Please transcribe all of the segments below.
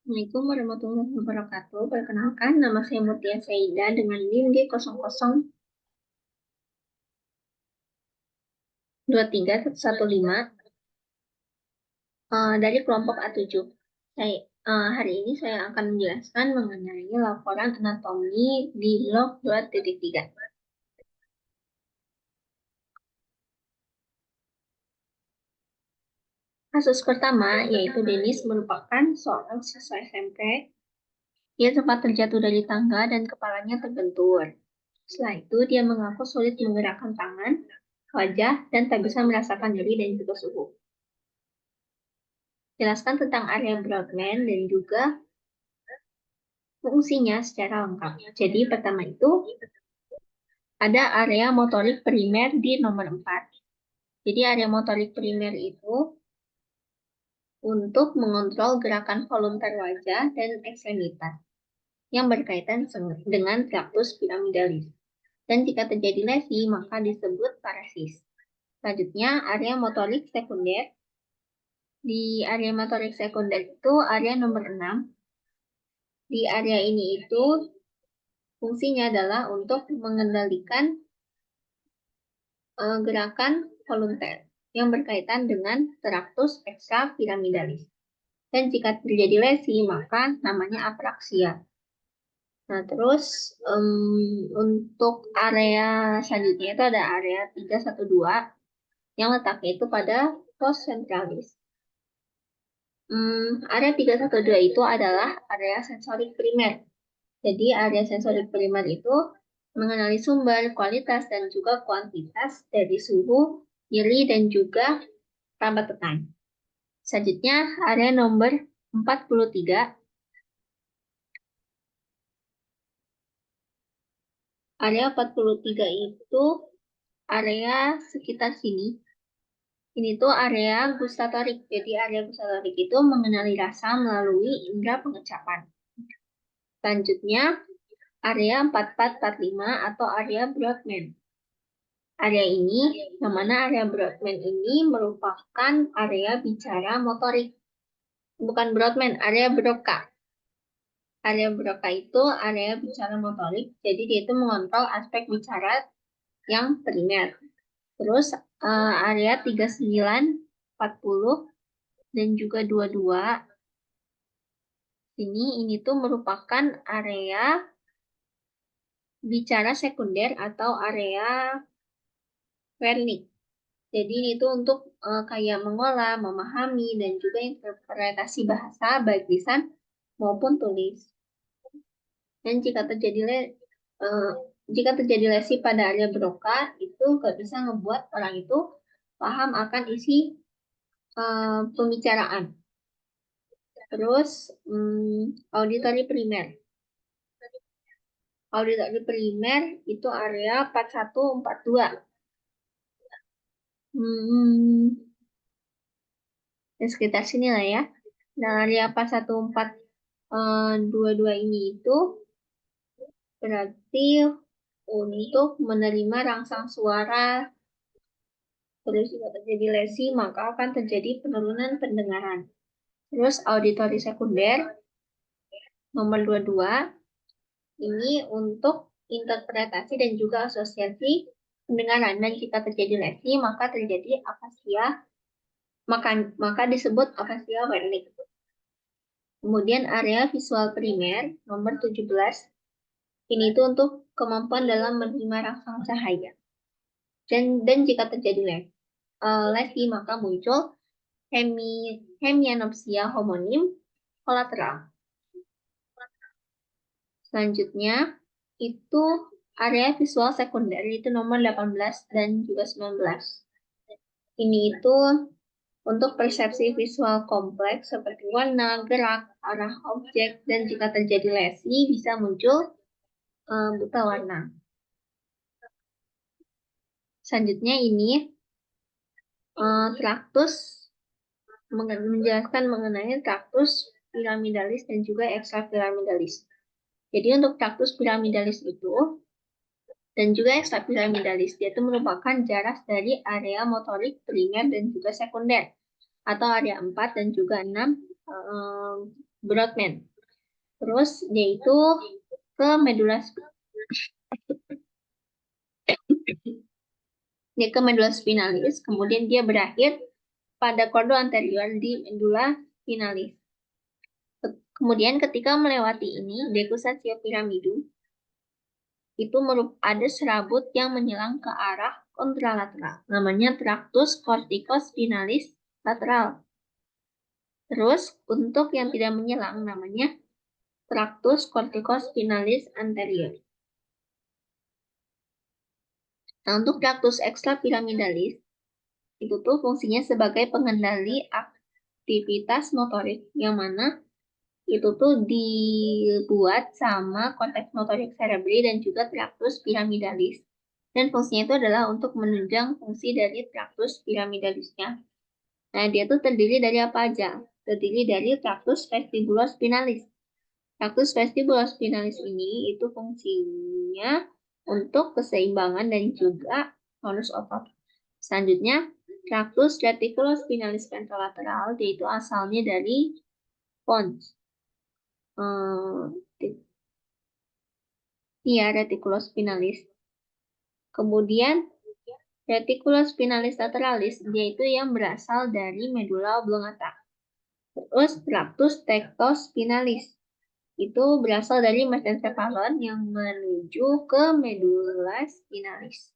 Assalamualaikum warahmatullahi wabarakatuh. Perkenalkan, nama saya Mutia Saida dengan NIM G002315 dari kelompok A7. Hari ini saya akan menjelaskan mengenai laporan anatomi di log 2.3. Kasus pertama yaitu Denis merupakan seorang siswa SMP. Dia sempat terjatuh dari tangga dan kepalanya terbentur. Setelah itu, dia mengaku sulit menggerakkan tangan, wajah, dan tak bisa merasakan nyeri dan juga suhu. Jelaskan tentang area Broadman dan juga fungsinya secara lengkap. Jadi pertama itu ada area motorik primer di nomor 4. Jadi area motorik primer itu untuk mengontrol gerakan volunter wajah dan ekstremitas yang berkaitan dengan traktus piramidalis. Dan jika terjadi lesi, maka disebut paresis. Selanjutnya, area motorik sekunder. Di area motorik sekunder itu area nomor 6. Di area ini itu fungsinya adalah untuk mengendalikan gerakan volunter yang berkaitan dengan traktus ekstrapiramidalis. Dan jika terjadi lesi, maka namanya apraksia. Nah, terus untuk area selanjutnya itu ada area 312 yang letaknya itu pada pos centralis. Area 312 itu adalah area sensorik primer. Jadi area sensorik primer itu mengenali sumber, kualitas, dan juga kuantitas dari suhu, nyeri, dan juga tambah tekan. Selanjutnya, area nomor 43. Area 43 itu area sekitar sini. Ini tuh area gustatorik. Jadi area gustatorik itu mengenali rasa melalui indera pengecapan. Selanjutnya, area 4445 atau area Broadman. Area ini, yang mana area Broadman ini merupakan area bicara motorik. Bukan Broadman, area Broca. Area Broca itu area bicara motorik, jadi dia itu mengontrol aspek bicara yang primer. Terus area 39, 40, dan juga 22. Ini tuh merupakan area bicara sekunder atau area Wernicke. Jadi ini tuh untuk kayak mengolah, memahami, dan juga interpretasi bahasa baik lisan maupun tulis. Dan jika terjadi lesi pada area Broca, itu nggak bisa ngebuat orang itu paham akan isi pembicaraan. Terus auditory primer. Auditory primer itu area 4142. Dan sekitar sini lah ya. Nah, area 41422 ini itu berarti untuk menerima rangsang suara, terus jika terjadi lesi, maka akan terjadi penurunan pendengaran. Terus auditory sekunder, nomor 22, ini untuk interpretasi dan juga asosiasi pendengaran. Dan jika terjadi lesi, maka terjadi afasia, maka disebut afasia Wernicke. Kemudian area visual primer, nomor 17, ini itu untuk kemampuan dalam menerima rangsang cahaya. Dan jika terjadi lesi, maka muncul hemianopsia homonim kolateral. Selanjutnya, itu area visual sekunder, itu nomor 18 dan juga 19. Ini itu untuk persepsi visual kompleks seperti warna, gerak, arah objek, dan jika terjadi lesi, bisa muncul buta warna. Selanjutnya ini traktus menjelaskan mengenai traktus piramidalis dan juga ekstrapiramidalis. Jadi untuk traktus piramidalis itu dan juga ekstrapiramidalis, dia itu merupakan jarak dari area motorik primer dan juga sekunder atau area 4 dan juga 6 Broadman. Terus dia itu ke medula spinalis, kemudian dia berakhir pada kordo anterior di medula spinalis. Kemudian ketika melewati ini, decussatio piramidum, itu ada serabut yang menyelang ke arah kontralateral. Namanya tractus corticospinalis lateral. Terus untuk yang tidak menyelang namanya tractus corticospinalis anterior. Nah, untuk tractus extrapyramidalis itu tuh fungsinya sebagai pengendali aktivitas motorik yang mana itu tuh dibuat sama korteks motorik cerebri dan juga tractus pyramidalis. Dan fungsinya itu adalah untuk menunjang fungsi dari tractus pyramidalisnya. Nah, dia tuh terdiri dari apa aja? Terdiri dari tractus vestibulospinalis. Tractus vestibulospinalis ini itu fungsinya untuk keseimbangan dan juga tonus otot. Selanjutnya, tractus reticulospinalis ventrolateral, yaitu asalnya dari pons. Iya, reticulospinalis. Kemudian, reticulospinalis lateralis, yaitu yang berasal dari medula oblongata. Terus, tractus tectospinalis. Itu berasal dari mesencephalon yang menuju ke medula spinalis.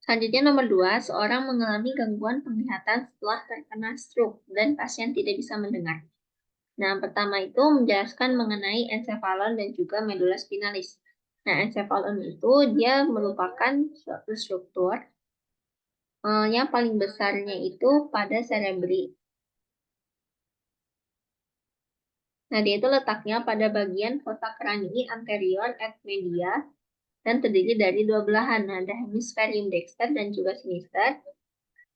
Selanjutnya nomor 2, seorang mengalami gangguan penglihatan setelah terkena stroke dan pasien tidak bisa mendengar. Nah, pertama itu menjelaskan mengenai encephalon dan juga medula spinalis. Nah, encephalon itu dia merupakan suatu struktur yang paling besarnya itu pada cerebri. Nah, dia itu letaknya pada bagian fossa cranii anterior et media dan terdiri dari dua belahan. Nah, ada hemisferium dexter dan juga sinister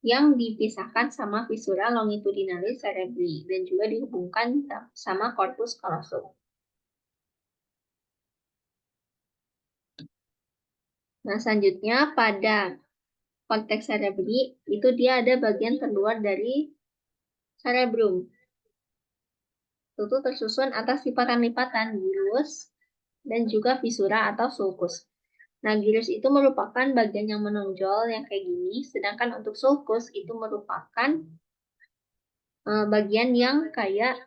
yang dipisahkan sama visura longitudinalis cerebri dan juga dihubungkan sama corpus callosum. Nah, selanjutnya pada konteks cerebri itu dia ada bagian terluar dari cerebrum. Itu tersusun atas lipatan-lipatan gyrus dan juga visura atau sulcus. Nah, gyrus itu merupakan bagian yang menonjol yang kayak gini, sedangkan untuk sulcus itu merupakan bagian yang kayak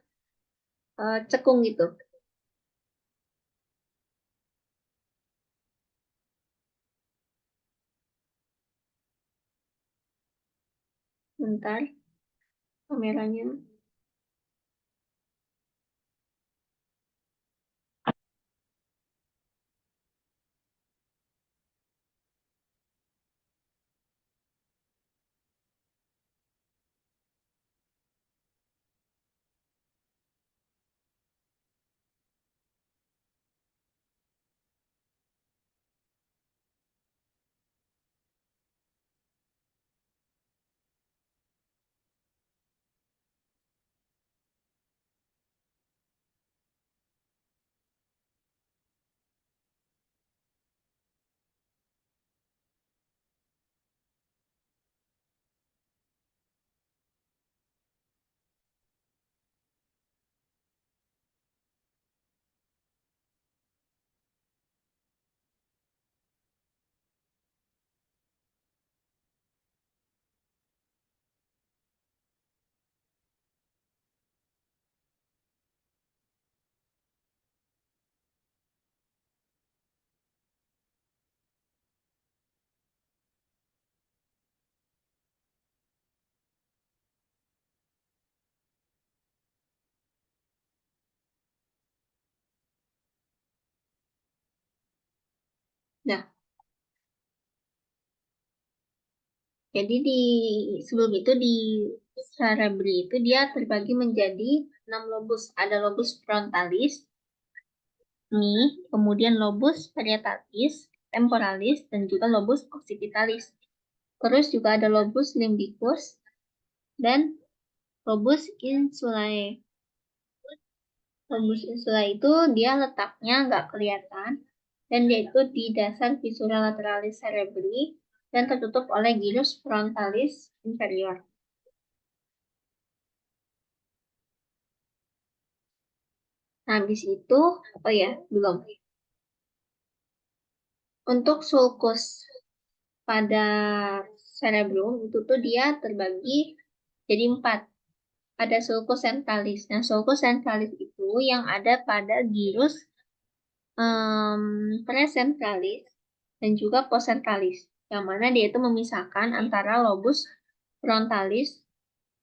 cekung gitu. Bentar, kameranya. Nah, jadi sebelum itu di cerebri itu dia terbagi menjadi 6 lobus. Ada lobus frontalis, nih, kemudian lobus parietalis, temporalis, dan juga lobus occipitalis. Terus juga ada lobus limbicus dan lobus insulae. Lobus insulae itu dia letaknya nggak kelihatan dan dia itu di dasar visura lateralis cerebri dan tertutup oleh gyrus frontalis inferior. Habis itu, oh ya, belum. Untuk sulcus pada cerebrum itu tuh dia terbagi jadi 4. Ada sulcus centralis. Nah, sulcus centralis itu yang ada pada gyrus precentralis dan juga postcentralis, yang mana dia itu memisahkan antara lobus frontalis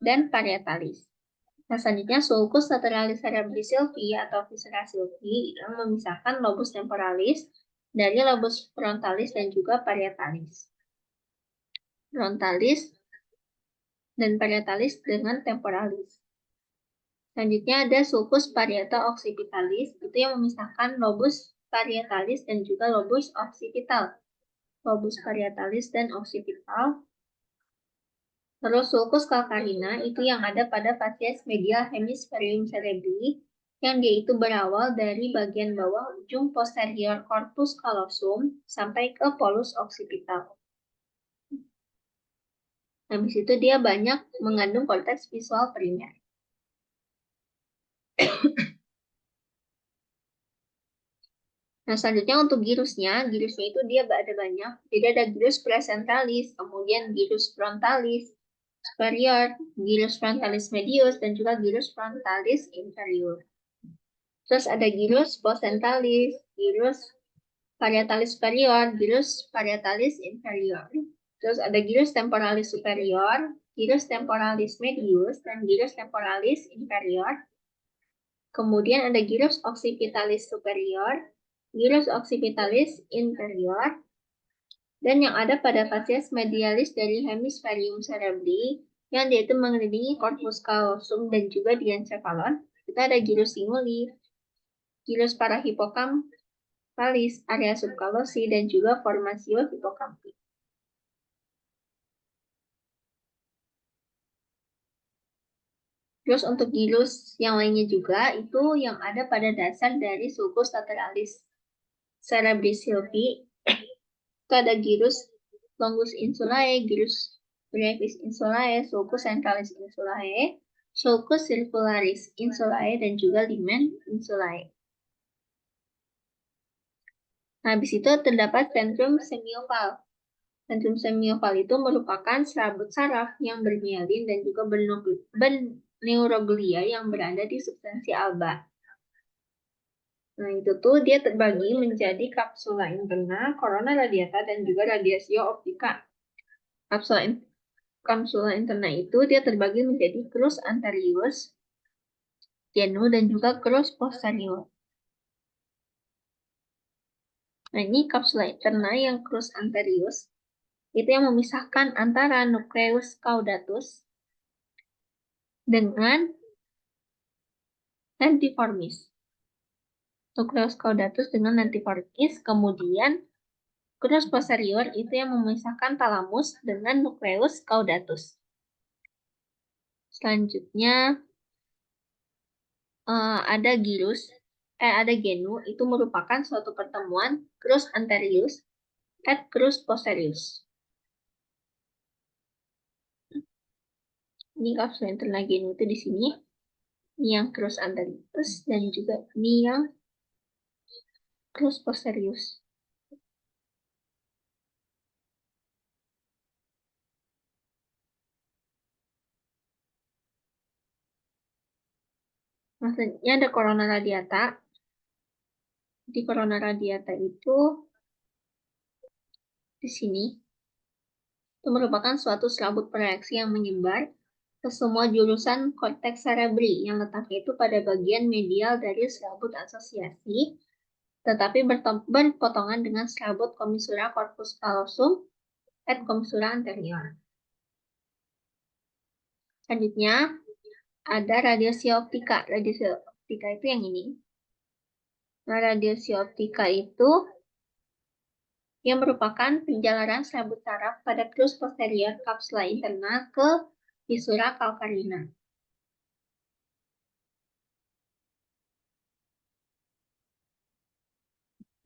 dan parietalis. Nah, selanjutnya sulcus lateralis cerebri sylvi atau viscera sylvi yang memisahkan lobus temporalis dari lobus frontalis dan juga parietalis. Frontalis dan parietalis dengan temporalis. Selanjutnya ada sulcus parietal occipitalis, itu yang memisahkan lobus parietalis dan juga lobus occipital. Lobus parietalis dan occipital. Terus sulcus calcarina itu yang ada pada facies medial hemispherium cerebri, yang dia itu berawal dari bagian bawah ujung posterior corpus callosum sampai ke polus occipital. Habis itu dia banyak mengandung korteks visual primer. Nah, selanjutnya untuk gyrusnya itu dia ada banyak. Jadi ada gyrus precentralis, kemudian gyrus frontalis superior, gyrus frontalis medius, dan juga gyrus frontalis inferior. Terus ada gyrus postcentralis, gyrus parietalis superior, gyrus parietalis inferior. Terus ada gyrus temporalis superior, gyrus temporalis medius, dan gyrus temporalis inferior. Kemudian ada gyrus occipitalis superior, gyrus occipitalis inferior, dan yang ada pada facies medialis dari hemispherium cerebri, yang dia itu mengelilingi corpus callosum dan juga diencephalon. Kita ada gyrus singuli, gyrus parahipokampalis, area subkalosi, dan juga formasio hipokampi. Terus untuk gyrus yang lainnya juga itu yang ada pada dasar dari sulcus lateralis cerebri sylvi. Itu ada gyrus longus insulae, gyrus brevis insulae, sulcus centralis insulae, sulcus circularis insulae, dan juga limen insulae. Nah, habis itu terdapat ventrum semioval. Ventrum semioval itu merupakan serabut saraf yang bermielin dan juga berneuroglia yang berada di substansi alba. Nah, itu tuh dia terbagi menjadi kapsula interna, corona radiata, dan juga radiatio optica. Kapsula interna itu dia terbagi menjadi crus anterius, genu, dan juga crus posterior. Nah, ini kapsula interna yang crus anterius itu yang memisahkan antara nucleus caudatus dengan lentiformis. Nucleus caudatus dengan lentiformis, kemudian crus posterior itu yang memisahkan thalamus dengan nucleus caudatus. Selanjutnya ada ada genu, itu merupakan suatu pertemuan crus anterius at crus posterius. Ini kapsul internal genu itu di sini. Ini yang crus anterius dan juga ini yang crus posterius. Maksudnya ada corona radiata. Di corona radiata itu di sini itu merupakan suatu serabut proyeksi yang menyebar ke semua jurusan korteks cerebri yang letaknya itu pada bagian medial dari serabut asosiasi, tetapi berpotongan dengan serabut commissura corpus callosum et commissura anterior. Selanjutnya ada radiasi optika. Radiasi optika itu yang ini. Nah, radiasi optika itu yang merupakan penjalaran serabut saraf pada crus posterior kapsula interna ke fissura calcarina.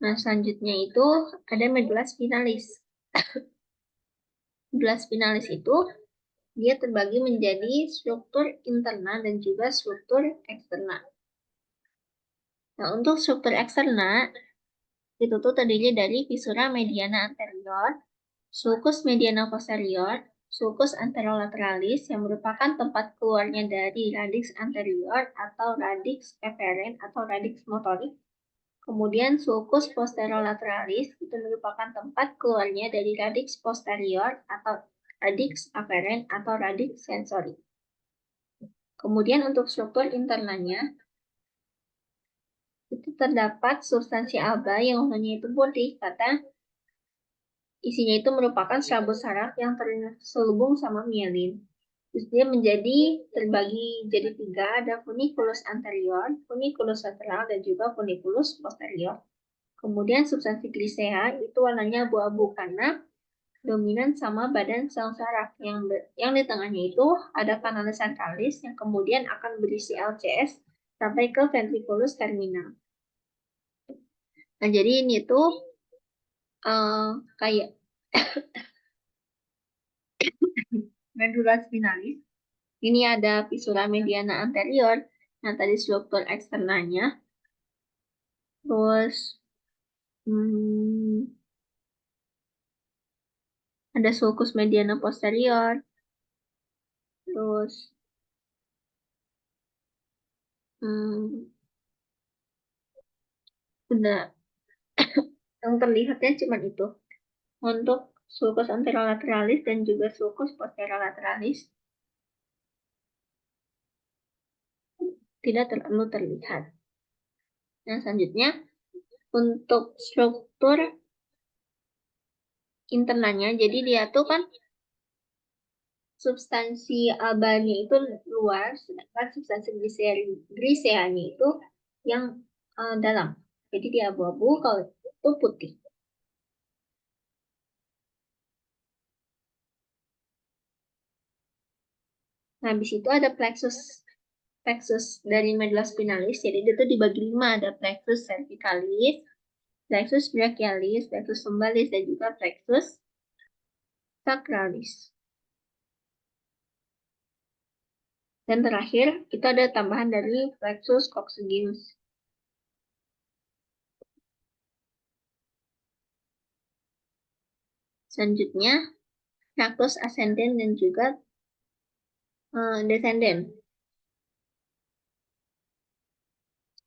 Nah, selanjutnya itu ada medulla spinalis. Medulla spinalis itu dia terbagi menjadi struktur interna dan juga struktur eksterna. Nah, untuk struktur eksterna, itu tuh terdiri dari visura mediana anterior, sulcus mediana posterior, sulcus anterolateralis yang merupakan tempat keluarnya dari radix anterior atau radix efferent atau radix motorik. Kemudian sulcus posterolateralis itu merupakan tempat keluarnya dari radix posterior atau radix afferent atau radix sensorik. Kemudian untuk struktur internanya, itu terdapat substansi alba yang warnanya itu putih karena isinya itu merupakan serabut saraf yang terselubung sama mielin. Terus dia terbagi jadi 3, ada funiculus anterior, funiculus lateral, dan juga funiculus posterior. Kemudian substansi glisea itu warnanya abu-abu karena dominan sama badan sel saraf yang di tengahnya itu ada kanal centralis yang kemudian akan berisi LCS sampai ke ventriculus terminal. Nah, jadi ini tuh kayak medulla spinalis. Ini ada visura mediana anterior, yang tadi struktur eksternanya. Terus ada sulcus mediana posterior. Terus udah yang terlihatnya cuma itu. Untuk sulcus anterolaterales dan juga sulcus posterolaterales tidak terlalu terlihat. Nah, selanjutnya untuk struktur internanya, jadi dia tuh kan substansi albanya itu luar, sedangkan substansi gliseanya itu yang dalam. Jadi dia abu-abu, kalau itu putih. Nah, habis itu ada plexus dari medulla spinalis. Jadi itu dibagi 5, ada plexus cervicalis, plexus brachialis, plexus lumbalis, dan juga plexus sacralis. Dan terakhir, itu ada tambahan dari plexus coccygeus. Selanjutnya, plexus ascendens dan juga descendens.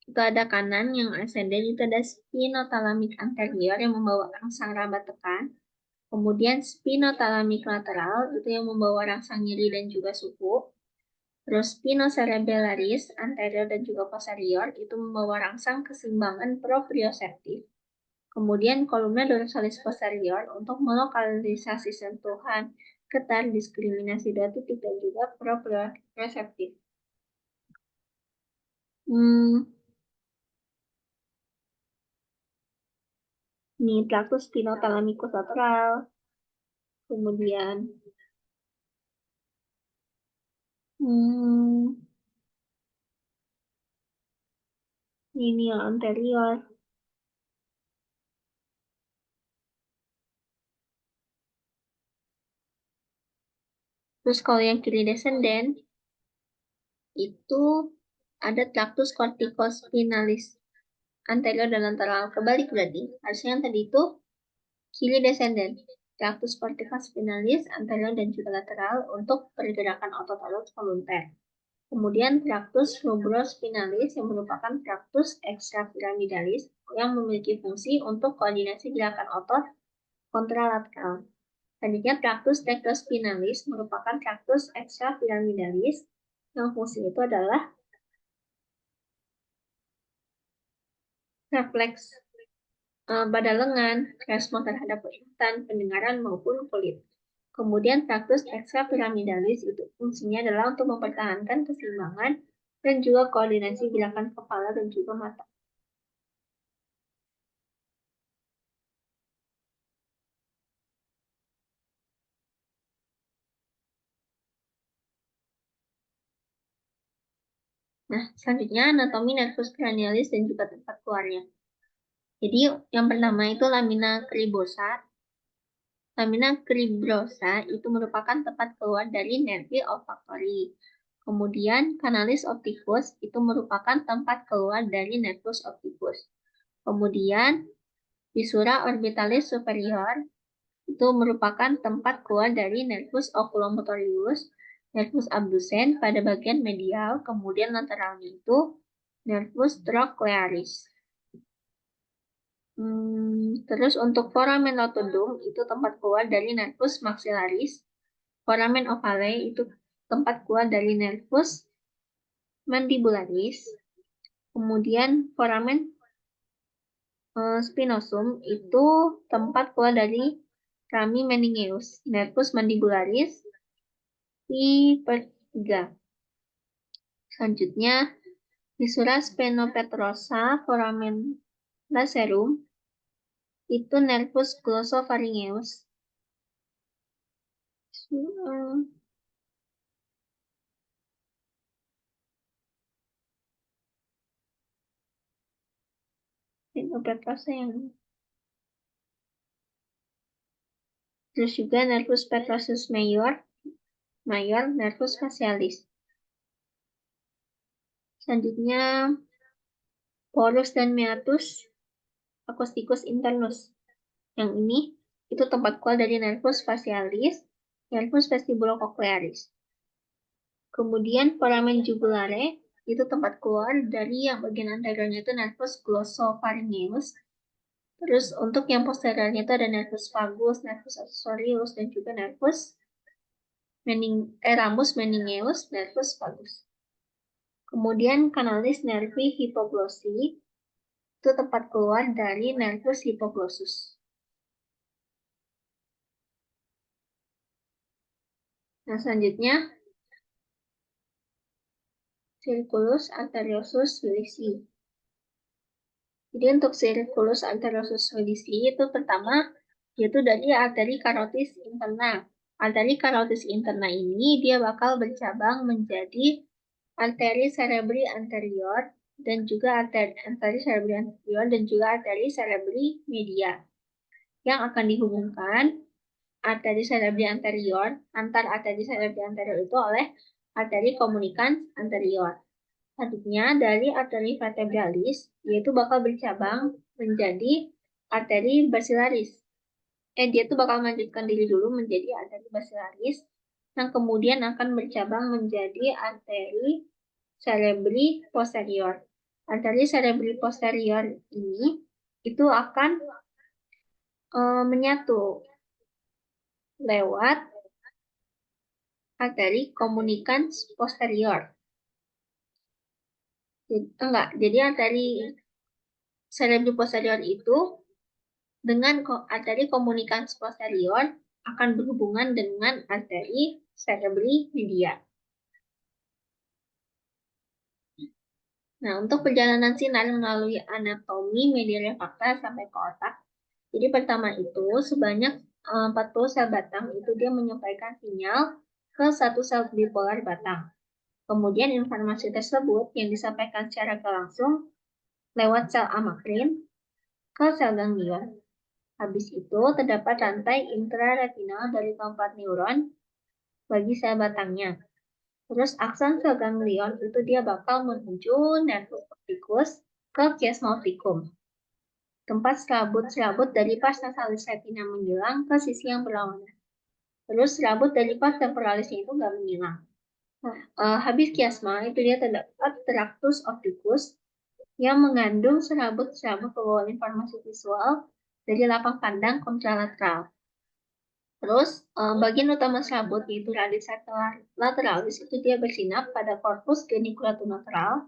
Itu ada kanan yang ascendens, itu ada spinothalamic anterior yang membawa rangsang raba tekan. Kemudian spinothalamic lateral itu yang membawa rangsang nyeri dan juga suku. Terus spinocerebellaris anterior dan juga posterior itu membawa rangsang keseimbangan proprioceptif. Kemudian kolumna dorsalis posterior untuk melokalisasi sentuhan ketar diskriminasi dua titik dan juga proprioceptif. Ini plexus spinothalamicus lateral. Kemudian ini yang anterior. Terus kalau yang kiri descendant itu ada tractus corticospinalis anterior dan lateral. Kebalik berarti. Harusnya yang tadi itu kiri descendant. Tractus corticospinalis anterior dan juga lateral untuk pergerakan otot-otot volunteer. Kemudian tractus rubrospinalis yang merupakan tractus extrapyramidalis yang memiliki fungsi untuk koordinasi gerakan otot kontralateral. Selanjutnya tractus tectospinalis merupakan tractus extrapyramidalis yang fungsi itu adalah refleks pada lengan, respon terhadap peringatan, pendengaran maupun kulit. Kemudian tractus extrapyramidalis itu fungsinya adalah untuk mempertahankan keseimbangan dan juga koordinasi gerakan kepala dan juga mata. Nah, selanjutnya anatomi nervus cranialis dan juga tempat keluarnya. Jadi yang pertama itu lamina cribosa. Lamina cribrosa itu merupakan tempat keluar dari nervi olfaktori. Kemudian kanalis opticus itu merupakan tempat keluar dari nervus opticus. Kemudian visura orbitalis superior itu merupakan tempat keluar dari nervus oculomotorius, nervus abducens pada bagian medial, kemudian lateralnya itu nervus trochlearis. Terus untuk foramen rotundum itu tempat keluar dari nervus maxillaris, foramen ovale itu tempat keluar dari nervus mandibularis, kemudian foramen spinosum itu tempat keluar dari rami meningeus, nervus mandibularis I/3. Selanjutnya, visura spenopetrosa foramen lacerum itu nervus glossopharyngeus. Spenopetrosa yang terus juga nervus petrosus major, nervus facialis. Selanjutnya, porus dan meatus acousticus internus. Yang ini itu tempat keluar dari nervus facialis, nervus vestibulocochlearis. Kemudian foramen jugulare itu tempat keluar dari yang bagian anteriornya itu nervus glossopharyngeus. Terus untuk yang posteriornya itu ada nervus vagus, nervus accessorius, dan juga nervus ramus meningeus, nervus vagus. Kemudian kanalis nervi hipoglossi itu tempat keluar dari nervus hipoglossus. Nah, selanjutnya circulus arteriosus Willisii. Jadi untuk circulus arteriosus Willisii itu pertama yaitu dari arteri karotis interna. Arteri karotis interna ini dia bakal bercabang menjadi arteri cerebri anterior dan juga arteri cerebri anterior dan juga arteri cerebri media yang akan dihubungkan arteri cerebri anterior antar arteri cerebri anterior itu oleh arteri komunikans anterior. Selanjutnya dari arteri vertebralis yaitu bakal bercabang menjadi arteri basilaris. Dia tuh bakal melanjutkan diri dulu menjadi arteri basilaris yang kemudian akan bercabang menjadi arteri cerebri posterior. Arteri cerebri posterior ini itu akan menyatu lewat arteri komunikans posterior. Jadi arteri cerebri posterior itu dengan arteri komunikans posterior akan berhubungan dengan arteri cerebri media. Nah, untuk perjalanan sinar melalui anatomi media refrakta sampai ke otak, jadi pertama itu sebanyak 40 sel batang itu dia menyampaikan sinyal ke satu sel bipolar batang. Kemudian informasi tersebut yang disampaikan secara langsung lewat sel amakrin ke sel ganglion. Habis itu terdapat rantai intraretinal dari keempat neuron bagi sel batangnya. Terus akson sel ganglion itu dia bakal menuju nervus opticus ke chiasma opticum. Tempat serabut dari pars nasalis retina menghilang ke sisi yang berlawanan. Terus serabut dari pars temporalisnya itu nggak menghilang. Nah, habis chiasma itu dia terdapat tractus opticus yang mengandung serabut-serabut pembawa informasi visual dari lapang pandang kontralateral. Terus bagian utama serabut yaitu radix lateralis itu dia bersinap pada corpus geniculatum lateral.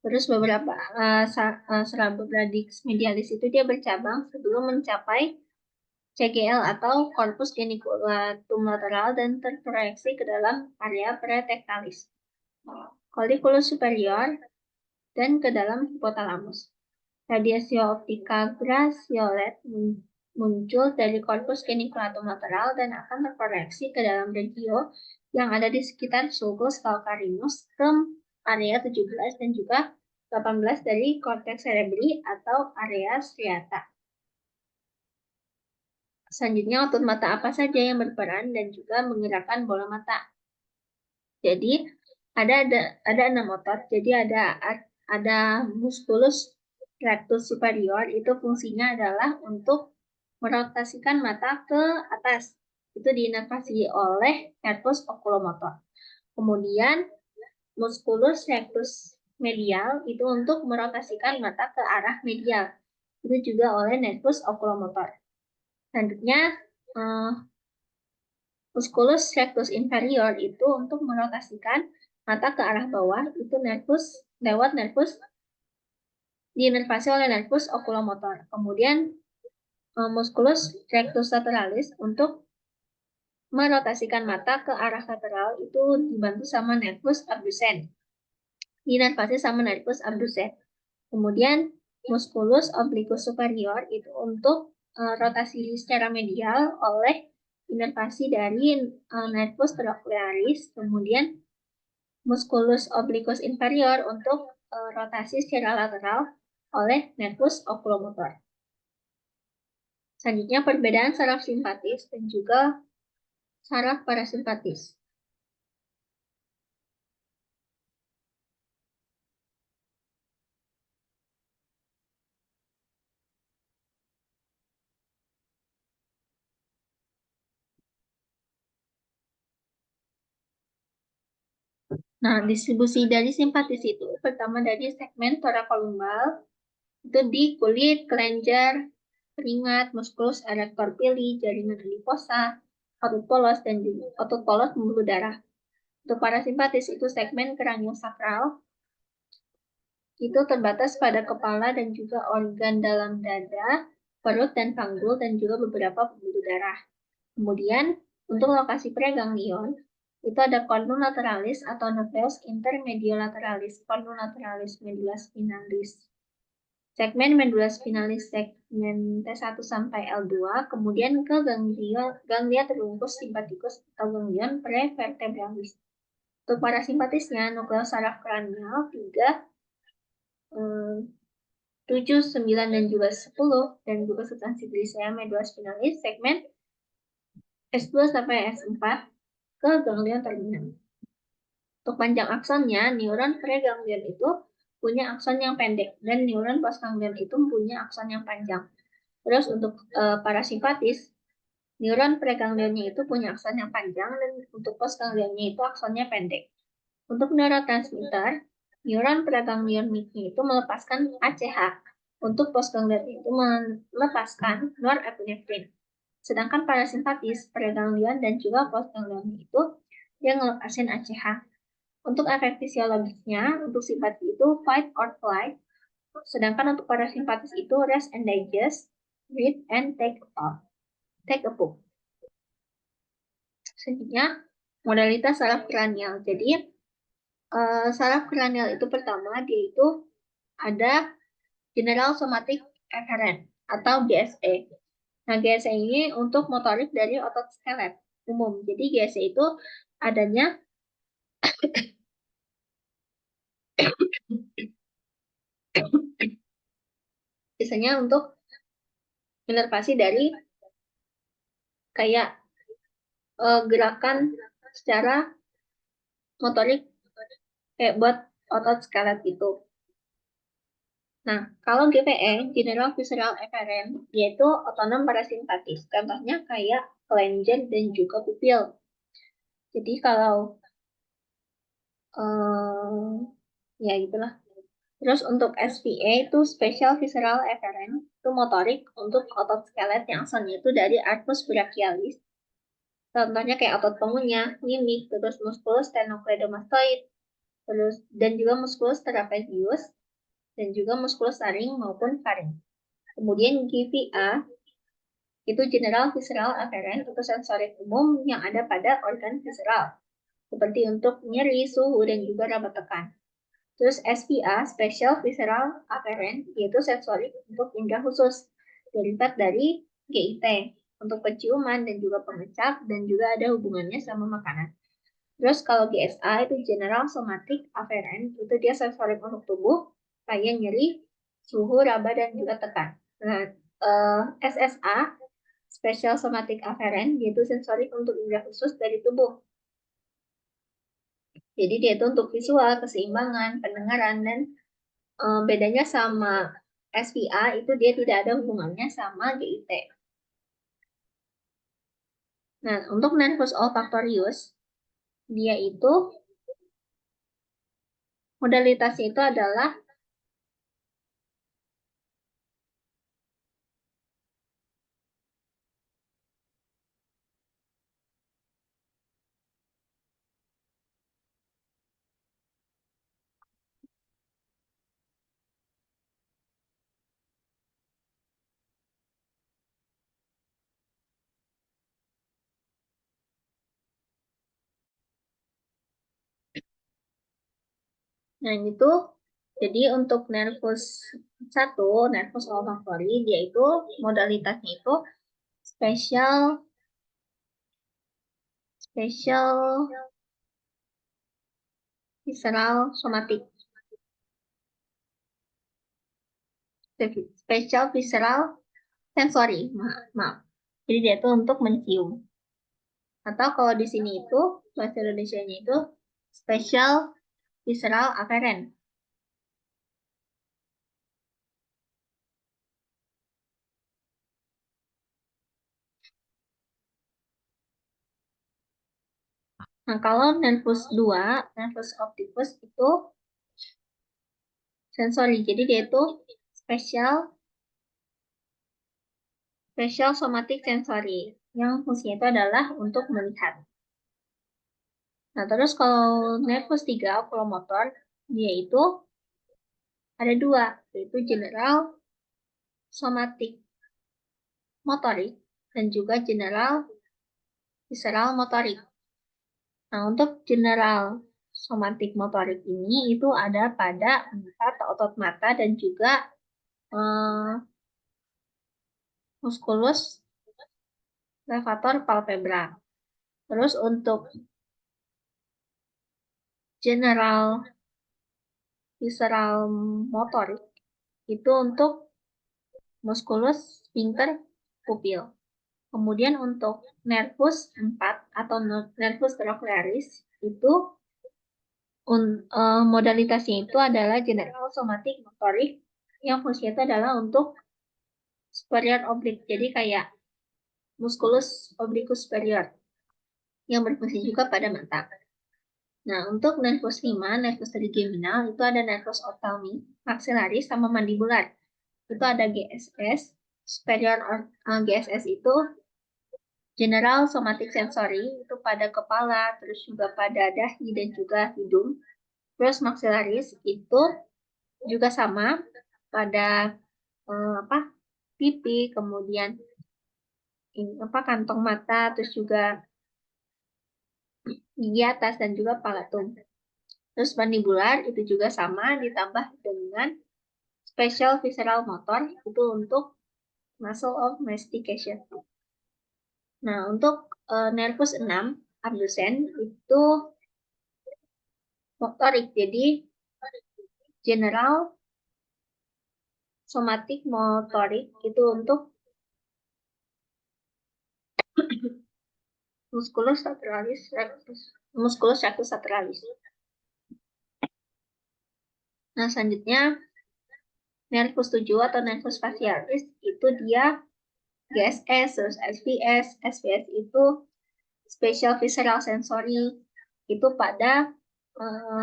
Terus beberapa serabut radix medialis itu dia bercabang sebelum mencapai CGL atau corpus geniculatum lateral dan terproyeksi ke dalam area pretektalis, colliculus superior, dan ke dalam hipotalamus. Radiasi optika graviolet muncul dari corpus geniculatum lateral dan akan terproyeksi ke dalam regio yang ada di sekitar sulcus calcarinus ke area 17 dan juga 18 dari cortex cerebri atau area striata. Selanjutnya, otot mata apa saja yang berperan dan juga menggerakkan bola mata. Jadi, ada 6 otot. Jadi ada musculus rectus superior, itu fungsinya adalah untuk merotasikan mata ke atas. Itu diinervasi oleh nervus oculomotor. Kemudian musculus rectus medial itu untuk merotasikan mata ke arah medial. Itu juga oleh nervus oculomotor. Selanjutnya, musculus rectus inferior itu untuk merotasikan mata ke arah bawah, itu lewat nervus diinervasi oleh nervus oculomotor. Kemudian musculus rectus lateralis untuk merotasikan mata ke arah lateral itu dibantu sama nervus abducens. Diinervasi sama nervus abducens. Kemudian musculus obliquus superior itu untuk rotasi secara medial oleh inervasi dari nervus trochlearis. Kemudian musculus obliquus inferior untuk rotasi secara lateral oleh nervus oculomotor. Selanjutnya perbedaan saraf simpatis dan juga saraf parasimpatis. Nah, distribusi dari simpatis itu pertama dari segmen torakolumbal, itu di kulit, kelenjar, keringat, musculus erector pili, jaringan adiposa, otot polos, dan juga otot polos pembuluh darah. Untuk parasimpatis itu segmen kraniosakral, itu terbatas pada kepala dan juga organ dalam dada, perut dan panggul, dan juga beberapa pembuluh darah. Kemudian, untuk lokasi preganglion, itu ada cornum lateralis atau nucleus intermediolaterales, cornum lateralis, medulla spinalis. Segmen medulla spinalis segmen T1 sampai L2, kemudian ke ganglia terbungkus simpaticus atau ganglion prevertebralis. Untuk parasimpatisnya, nukleus saraf kranial 3, 7, 9, dan juga 10, dan juga substansi grisea medulla spinalis segmen S2 sampai S4 ke ganglion terminal. Untuk panjang aksonnya, neuron preganglion itu punya akson yang pendek dan neuron postganglion itu punya akson yang panjang. Terus untuk parasimpatis, neuron preganglionnya itu punya akson yang panjang dan untuk postganglionnya itu aksonnya pendek. Untuk neurotransmitter, neuron preganglioniknya itu melepaskan ACH. Untuk postganglion itu melepaskan norepinefrin. Sedangkan parasimpatis, preganglion dan juga postganglion itu dia ngelepasin ACH. Untuk efek fisiologisnya, untuk simpatis itu fight or flight, sedangkan untuk parasimpatis itu rest and digest, breathe and take a poop. Selanjutnya, modalitas saraf kranial. Jadi, saraf kranial itu pertama, dia itu ada general somatic efferent atau GSE. Nah, GSE ini untuk motorik dari otot skelet umum. Jadi, GSE itu adanya biasanya untuk inervasi dari kayak gerakan secara motorik kayak buat otot skelet itu. Nah, kalau GPE, General Visceral Efferent, yaitu otonom parasimpatis. Contohnya kayak kelenjar dan juga pupil. Jadi kalau ya gitulah. Terus untuk SVA itu Special Visceral Efferent, itu motorik untuk otot skelet yang asalnya itu dari arcus brachialis. Contohnya kayak otot pengunyah, mimik, terus musculus sternocleidomastoid, terus dan juga musculus trapezius, dan juga musculus taring maupun faring. Kemudian GVA itu General Visceral Afferent untuk sensorik umum yang ada pada organ visceral, seperti untuk nyeri, suhu, dan juga raba tekan. Terus SVA, Special Visceral Afferent, yaitu sensorik untuk indera khusus, derivat dari GIT, untuk penciuman dan juga pengecap, dan juga ada hubungannya sama makanan. Terus kalau GSA itu General Somatic Afferent, itu dia sensorik untuk tubuh, kayak nyeri, suhu, raba, dan juga tekan. Nah, SSA, Special Somatic Afferent, yaitu sensorik untuk indera khusus dari tubuh, Jadi dia itu untuk visual, keseimbangan, pendengaran, dan bedanya sama SVA itu dia tidak ada hubungannya sama GIT. Nah, untuk nervus olfactorius, dia itu modalitasnya itu adalah nah itu jadi untuk nervus 1, nervus olfaktori, dia itu modalitasnya itu spesial visceral somatik. Spesial visceral sensory, maaf. Jadi dia itu untuk mencium. Atau kalau di sini itu bahasa Indonesianya itu spesial visceral afferent. Nah, kalau nervus 2, nervus opticus itu sensori. Jadi dia itu spesial somatic sensory yang fungsinya itu adalah untuk melihat. Nah, terus kalau nervus 3, oculomotor, dia itu ada dua, yaitu general somatic motorik dan juga general visceral motorik. Nah, untuk general somatic motorik ini itu ada pada otot mata dan juga musculus levator palpebra. Terus untuk general visceral motorik itu untuk musculus sphincter pupil. Kemudian untuk nervus 4 atau nervus trochlearis itu modalitasnya itu adalah general somatic motorik yang fungsinya itu adalah untuk superior oblique. Jadi kayak musculus obliquus superior yang berfungsi juga pada mata. Nah, untuk nervus 5, nervus trigeminal itu ada nervus ophthalmi, maxillaris, sama mandibular. Itu ada GSS, superior GSS itu general somatic sensory, itu pada kepala, terus juga pada dahi dan juga hidung. Terus maxillaris itu juga sama pada pipi, kemudian kantong mata, terus juga gigi atas dan juga palatum. Terus mandibular itu juga sama ditambah dengan special visceral motor itu untuk muscle of mastication. Nah, untuk nervus 6 abdusen itu motorik. Jadi general somatic motorik itu untuk musculus lateralis rectus, musculus rectus lateralis. Nah, selanjutnya nervus 7 atau nervus facialis itu dia GSS, terus SPS. SPS itu special visceral sensory itu pada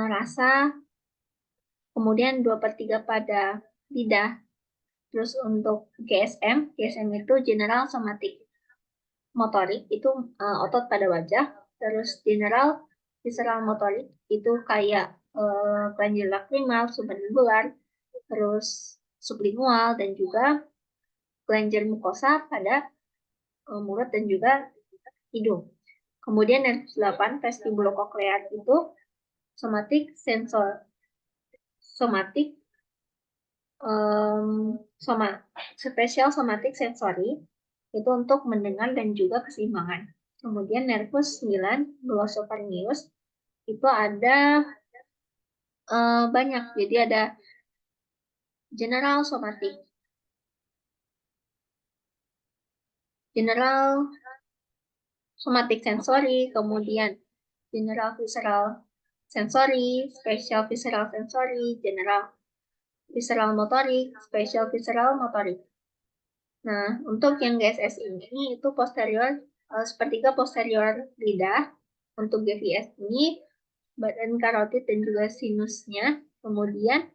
rasa, kemudian 2/3 pada lidah. Terus untuk GSM itu general somatic motorik itu otot pada wajah. Terus general visceral motorik itu kayak kelenjar lacrimal, submandibular, terus sublingual dan juga kelenjar mukosa pada mulut dan juga hidung. Kemudian nervus 8 vestibulococlear itu somatic sensor somatic spesial somatic sensory itu untuk mendengar dan juga keseimbangan. Kemudian nervus 9 glossopharyngeus itu ada banyak. Jadi ada general somatic, somatic sensory, kemudian general visceral sensory, spatial visceral sensory, general visceral motorik, spatial visceral motorik. Nah, untuk yang GSS ini itu posterior, sepertiga posterior lidah. Untuk GVS ini badan karotid dan juga sinusnya. Kemudian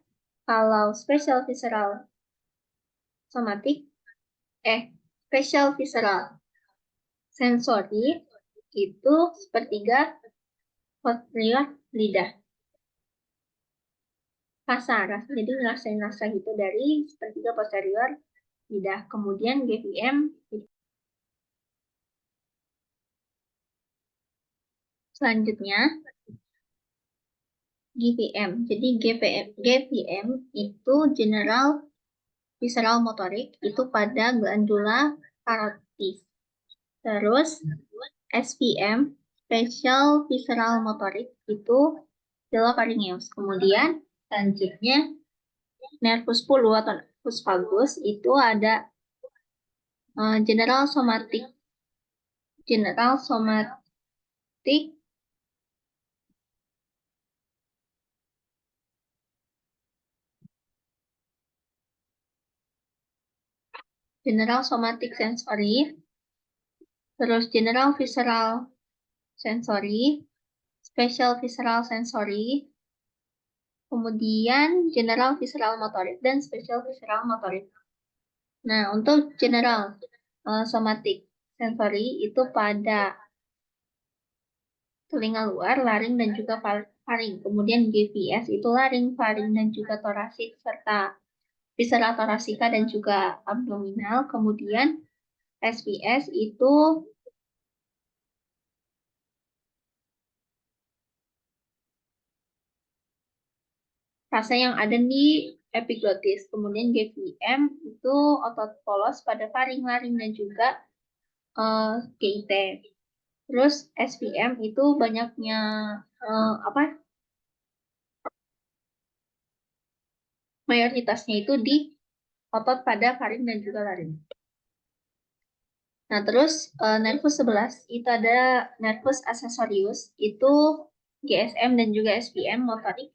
kalau spatial visceral somatik, spatial visceral sensory itu sepertiga posterior lidah. Rasa, jadi ngerasain rasa gitu dari sepertiga posterior lidah. Kemudian GVM selanjutnya GVM. Jadi GVM itu general visceral motorik itu pada glandula karotis. Terus SVM special visceral motorik itu pilocardineus. Kemudian selanjutnya nervus pulu atau nervus vagus itu ada general somatic sensory, terus general visceral sensory, special visceral sensory, kemudian general visceral motorik dan special visceral motorik. Nah, untuk general somatic sensory itu pada telinga luar, laring dan juga faring. Kemudian GVS itu laring, faring dan juga torasik serta viscera thoracika dan juga abdominal. Kemudian SPS itu rasa yang ada di epiglotis. Kemudian GVM itu otot polos pada faring, laring dan juga GIT. Terus SVM itu banyaknya mayoritasnya itu di otot pada faring dan juga laring. Nah, terus nervus 11 itu ada nervus accessorius, itu GSM dan juga SVM motorik.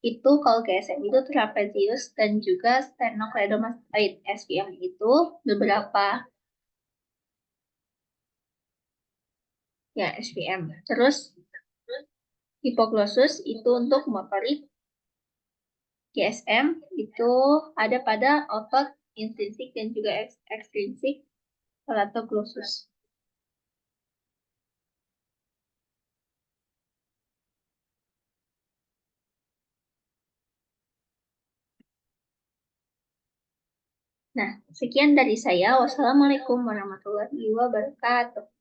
Itu kalau GSM itu trapezius dan juga sternocleidomastoid. SVM itu beberapa ya SVM. Terus hipoglossus itu untuk motorik. GSM itu ada pada otot intrinsik dan juga ekstrinsik palatoglossus. Nah, sekian dari saya. Wassalamualaikum warahmatullahi wabarakatuh.